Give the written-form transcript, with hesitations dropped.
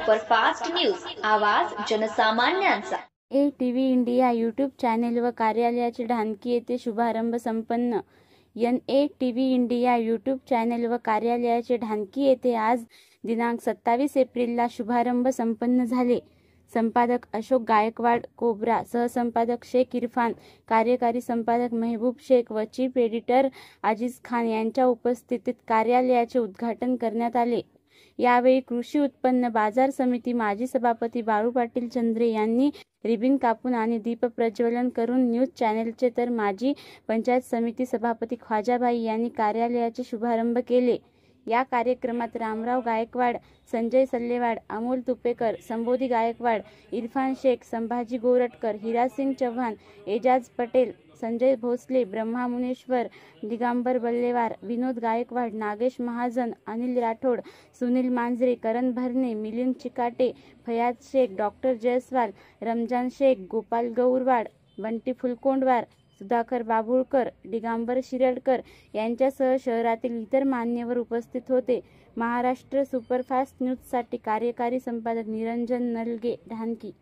Superfast news, आवाज जनसामान्यांचा। ATV India YouTube channel व कार्यालयाचे ढानकी येथे शुभारंभ संपन्न। NATV इंडिया यूट्यूब चॅनेल व कार्यालयाचे ढानकी येथे आज दिनांक 27 एप्रिलला शुभारंभ संपन्न झाले। संपादक अशोक गायकवाड कोबरा, सहसंपादक शेख इरफान, कार्यकारी संपादक महबूब शेख व चीफ एडिटर आजिज खान यांच्या उपस्थितीत कार्यालयाचे उद्घाटन करण्यात आले। यावेळी कृषी उत्पन्न बाजार समिती माजी सभापती बाळू पाटील चंद्रे यांनी रिबीन कापून आणि दीप प्रज्वलन करून न्यूज चॅनेलचे तर माजी पंचायत समिती सभापती ख्वाजाबाई यांनी कार्यालयाचे शुभारंभ केले। या कार्यक्रमात रामराव गायकवाड, संजय सल्लेवाड, अमोल तुपेकर, संबोधी गायकवाड, इरफान शेख, संभाजी गोरटकर, हिरासिंग चव्हाण, एजाज पटेल, संजय भोसले, ब्रह्मा मुनेश्वर, दिगंबर बल्लेवार, विनोद गायकवाड, नागेश महाजन, अनिल राठोड, सुनील मांजरे, करण भरणे, मिलिंद चिकाटे, फयाज शेख, डॉक्टर जयस्वाल, रमजान शेख, गोपाल गौरवाड, बंटी फुलकोंडवार, सुधाकर बाबुळकर, दिगंबर शिरडकर यांच्यासह शहरातील इतर मान्यवर उपस्थित होते। महाराष्ट्र सुपरफास्ट न्यूजसाठी कार्यकारी संपादक निरंजन नलगे, ढानकी।